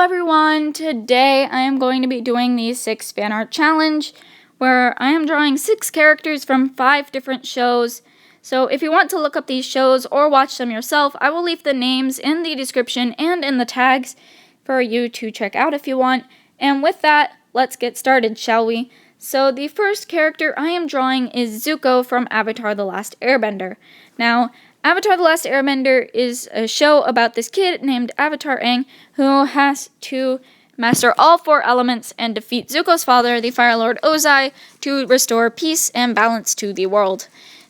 everyone! Today I am going to be doing the 6 fan art challenge, where I am drawing 6 characters from 5 different shows. So if you want to look up these shows or watch them yourself, I will leave the names in the description and in the tags for you to check out if you want. And with that, let's get started, shall we? So the first character I am drawing is Zuko from Avatar: The Last Airbender. Now, Avatar: The Last Airbender is a show about this kid named Avatar Aang who has to master all 4 elements and defeat Zuko's father, the Fire Lord Ozai, to restore peace and balance to the world.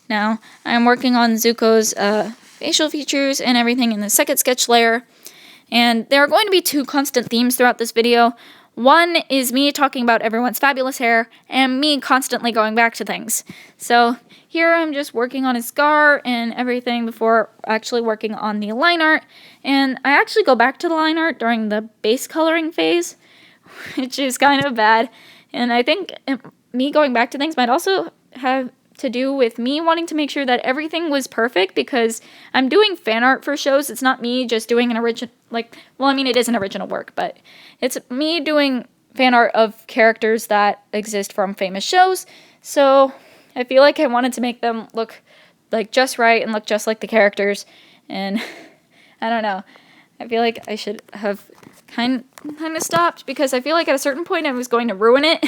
Now, I'm working on Zuko's facial features and everything in the second sketch layer, and there are going to be 2 constant themes throughout this video. One is me talking about everyone's fabulous hair, and me constantly going back to things. So here I'm just working on his scar and everything before actually working on the line art. And I actually go back to the line art during the base coloring phase, which is kind of bad. And I think me going back to things might also have to do with me wanting to make sure that everything was perfect, because I'm doing fan art for shows. It's not me just doing an original, it is an original work, but it's me doing fan art of characters that exist from famous shows. So I feel like I wanted to make them look like just right and look just like the characters, and I don't know. I feel like I should have kind of stopped, because I feel like at a certain point I was going to ruin it.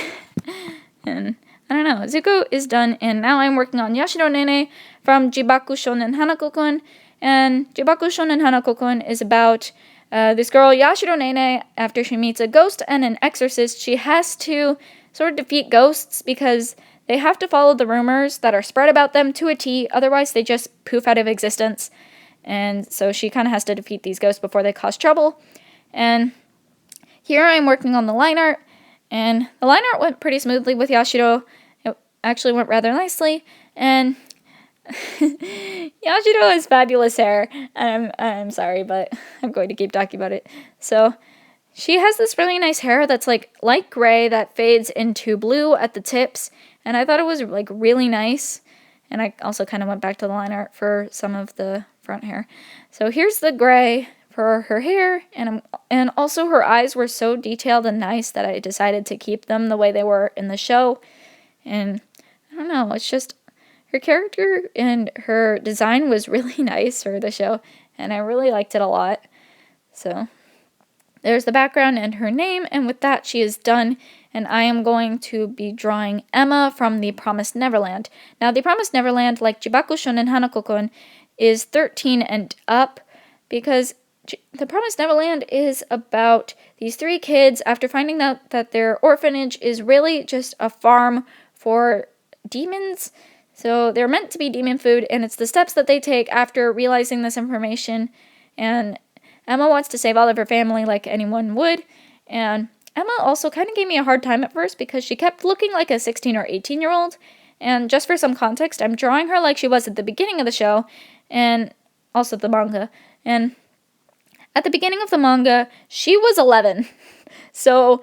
And I don't know. Zuko is done, and now I'm working on Yashiro Nene from Jibaku Shounen Hanako-kun. And Jibaku Shounen Hanako-kun is about this girl, Yashiro Nene. After she meets a ghost and an exorcist, she has to sort of defeat ghosts, because they have to follow the rumors that are spread about them to a T, otherwise they just poof out of existence. And so she kind of has to defeat these ghosts before they cause trouble. And here I'm working on the line art, and the line art went pretty smoothly with Yashiro. It actually went rather nicely, and Yashiro has fabulous hair, and I'm sorry, but I'm going to keep talking about it. So she has this really nice hair that's like light gray that fades into blue at the tips, and I thought it was like really nice. And I also kind of went back to the line art for some of the front hair. So here's the gray for her hair, and also her eyes were so detailed and nice that I decided to keep them the way they were in the show. And I don't know, it's just her character and her design was really nice for the show, and I really liked it a lot. So there's the background and her name, and with that she is done, and I am going to be drawing Emma from the Promised Neverland. Now, the Promised Neverland, like Jibaku Shounen Hanako-kun, is 13 and up, because the Promised Neverland is about these 3 kids after finding out that their orphanage is really just a farm for demons. So they're meant to be demon food, and it's the steps that they take after realizing this information. And Emma wants to save all of her family like anyone would. And Emma also kind of gave me a hard time at first, because she kept looking like a 16 or 18-year-old. And just for some context, I'm drawing her like she was at the beginning of the show, and also the manga. And at the beginning of the manga, she was 11. So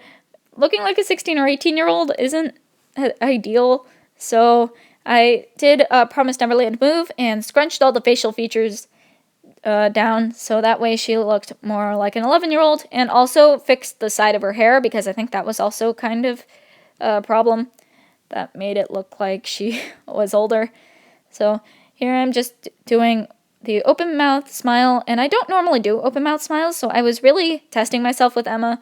looking like a 16 or 18-year-old isn't ideal. So I did a Promised Neverland move and scrunched all the facial features down, so that way she looked more like an 11-year-old, and also fixed the side of her hair, because I think that was also kind of a problem that made it look like she was older. So here I'm just doing the open mouth smile, and I don't normally do open mouth smiles, so I was really testing myself with Emma,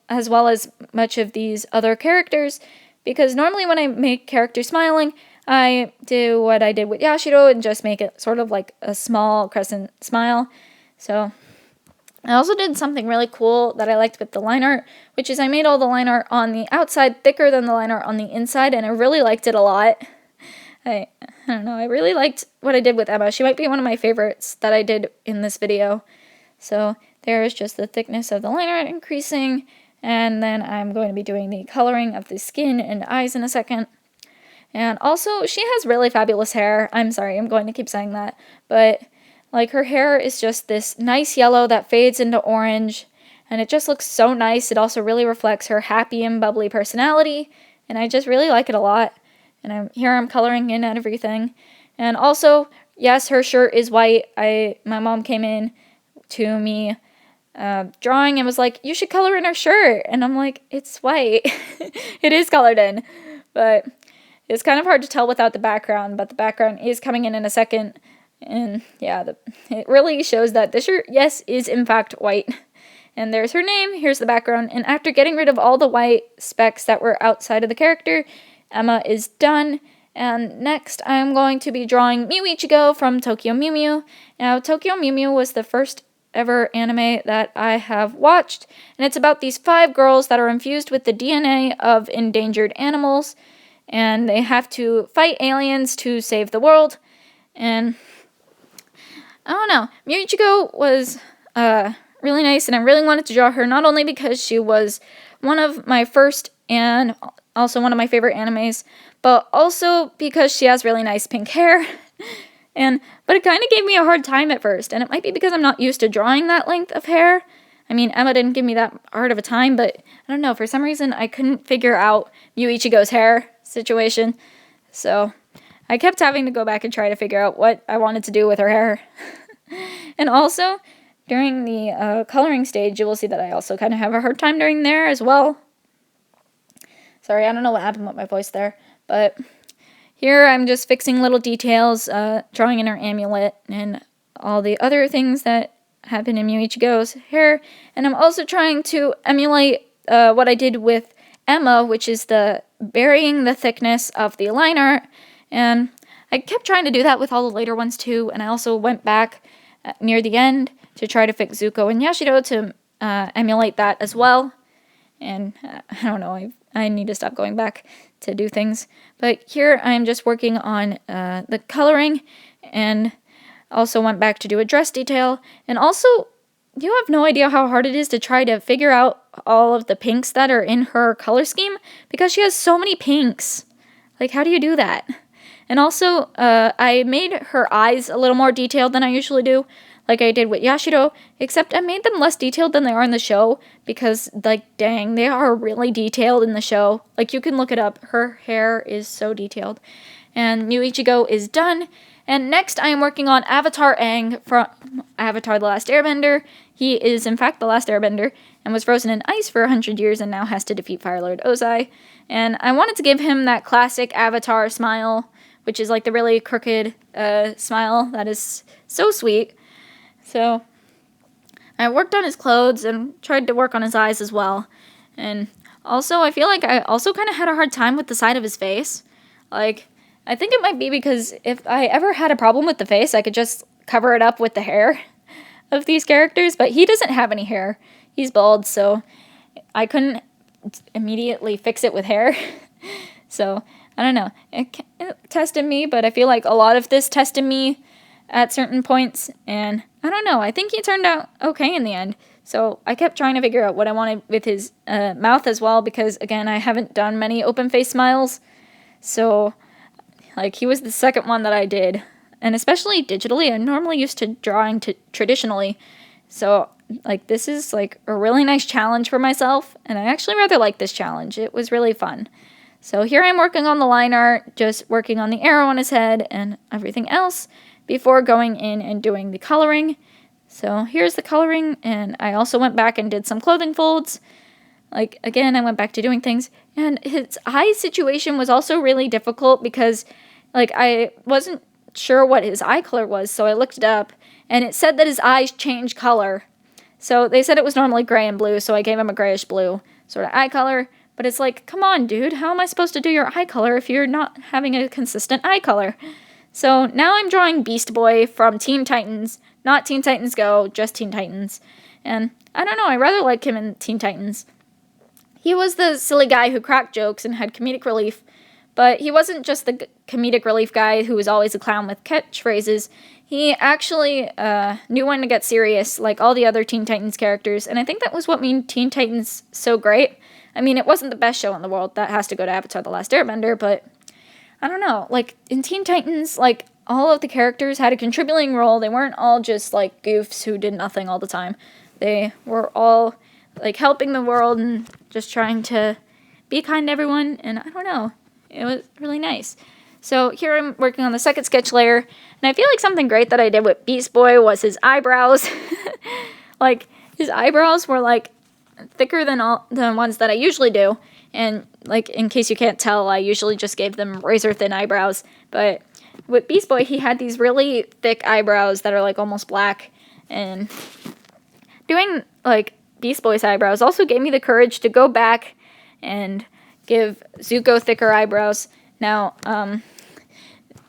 as well as much of these other characters, because normally when I make characters smiling, I do what I did with Yashiro and just make it sort of like a small crescent smile. So I also did something really cool that I liked with the line art, which is I made all the line art on the outside thicker than the line art on the inside, and I really liked it a lot. I don't know, I really liked what I did with Emma. She might be one of my favorites that I did in this video. So there is just the thickness of the line art increasing, and then I'm going to be doing the coloring of the skin and eyes in a second. And also, she has really fabulous hair. I'm sorry, I'm going to keep saying that. But, like, her hair is just this nice yellow that fades into orange. And it just looks so nice. It also really reflects her happy and bubbly personality. And I just really like it a lot. And I'm coloring in everything. And also, yes, her shirt is white. My mom came in to me drawing and was like, you should color in her shirt. And I'm like, it's white. It is colored in. But it's kind of hard to tell without the background, but the background is coming in a second. And yeah, it really shows that this shirt, yes, is in fact white. And there's her name, here's the background. And after getting rid of all the white specks that were outside of the character, Emma is done. And next, I'm going to be drawing Mew Ichigo from Tokyo Mew Mew. Now, Tokyo Mew Mew was the first ever anime that I have watched, and it's about these 5 girls that are infused with the DNA of endangered animals, and they have to fight aliens to save the world. And I don't know, Mew Ichigo was really nice, and I really wanted to draw her, not only because she was one of my first and also one of my favorite animes, but also because she has really nice pink hair. But it kind of gave me a hard time at first, and it might be because I'm not used to drawing that length of hair. I mean, Emma didn't give me that hard of a time, but I don't know, for some reason I couldn't figure out Mew Ichigo's hair situation. So I kept having to go back and try to figure out what I wanted to do with her hair. And also, during the coloring stage, you will see that I also kind of have a hard time during there as well. Sorry, I don't know what happened with my voice there, but here I'm just fixing little details, drawing in her amulet, and all the other things that happen in Mew Ichigo's hair. And I'm also trying to emulate what I did with Emma, which is the varying the thickness of the line art. And I kept trying to do that with all the later ones too, and I also went back near the end to try to fix Zuko and Yashiro to emulate that as well. And I don't know, I need to stop going back to do things. But here I'm just working on the coloring, and also went back to do a dress detail. And also, you have no idea how hard it is to try to figure out all of the pinks that are in her color scheme, because she has so many pinks. Like, how do you do that? And also, I made her eyes a little more detailed than I usually do, like I did with Yashiro, except I made them less detailed than they are in the show, because, like, dang, they are really detailed in the show. Like, you can look it up. Her hair is so detailed. And Mew Ichigo is done. And next, I am working on Avatar Aang from Avatar The Last Airbender. He is, in fact, the last Airbender, and was frozen in ice for 100 years and now has to defeat Fire Lord Ozai. And I wanted to give him that classic Avatar smile, which is like the really crooked smile that is so sweet. So I worked on his clothes and tried to work on his eyes as well. And also, I feel like I also kind of had a hard time with the side of his face. Like, I think it might be because if I ever had a problem with the face, I could just cover it up with the hair of these characters. But he doesn't have any hair. He's bald, so I couldn't immediately fix it with hair. So, I don't know. It tested me, but I feel like a lot of this tested me at certain points, and I don't know, I think he turned out okay in the end. So I kept trying to figure out what I wanted with his mouth as well, because again, I haven't done many open face smiles. So like, he was the second one that I did, and especially digitally. I'm normally used to drawing traditionally, so like, this is like a really nice challenge for myself, and I actually rather like this challenge. It was really fun. So here I'm working on the line art, just working on the arrow on his head and everything else before going in and doing the coloring. So here's the coloring, and I also went back and did some clothing folds. Like, again, I went back to doing things, and his eye situation was also really difficult because, like, I wasn't sure what his eye color was, so I looked it up, and it said that his eyes change color. So they said it was normally gray and blue, so I gave him a grayish blue sort of eye color. But it's like, come on, dude, how am I supposed to do your eye color if you're not having a consistent eye color? So now I'm drawing Beast Boy from Teen Titans, not Teen Titans Go, just Teen Titans. And I don't know, I rather like him in Teen Titans. He was the silly guy who cracked jokes and had comedic relief, but he wasn't just the comedic relief guy who was always a clown with catchphrases. He actually knew when to get serious, like all the other Teen Titans characters, and I think that was what made Teen Titans so great. I mean, it wasn't the best show in the world. That has to go to Avatar The Last Airbender, but I don't know. Like, in Teen Titans, like, all of the characters had a contributing role. They weren't all just, like, goofs who did nothing all the time. They were all, like, helping the world and just trying to be kind to everyone, and I don't know. It was really nice. So here I'm working on the second sketch layer, and I feel like something great that I did with Beast Boy was his eyebrows. Like, his eyebrows were like thicker than all the ones that I usually do. And like, in case you can't tell, I usually just gave them razor thin eyebrows. But with Beast Boy, he had these really thick eyebrows that are like almost black. And doing like Beast Boy's eyebrows also gave me the courage to go back and give Zuko thicker eyebrows. Now,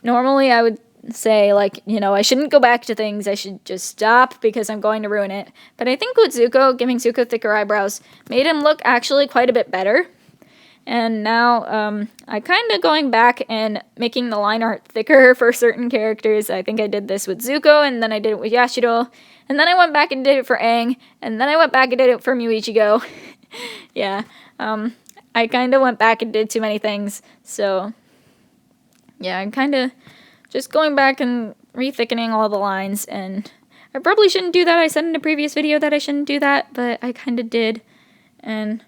normally I would say, like, you know, I shouldn't go back to things. I should just stop because I'm going to ruin it. But I think with Zuko, giving Zuko thicker eyebrows made him look actually quite a bit better. And now, I kind of going back and making the line art thicker for certain characters. I think I did this with Zuko, and then I did it with Yashiro, and then I went back and did it for Aang, and then I went back and did it for Muichigo. Yeah, I kind of went back and did too many things, so yeah, I'm kind of just going back and rethickening all the lines, and I probably shouldn't do that. I said in a previous video that I shouldn't do that, but I kind of did, and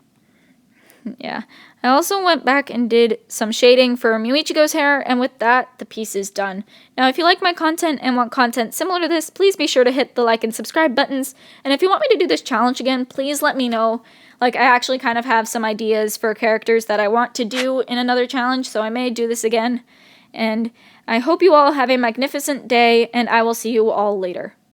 yeah. I also went back and did some shading for Muichigo's hair, and with that, the piece is done. Now, if you like my content and want content similar to this, please be sure to hit the like and subscribe buttons. And if you want me to do this challenge again, please let me know. Like, I actually kind of have some ideas for characters that I want to do in another challenge, so I may do this again. And I hope you all have a magnificent day, and I will see you all later.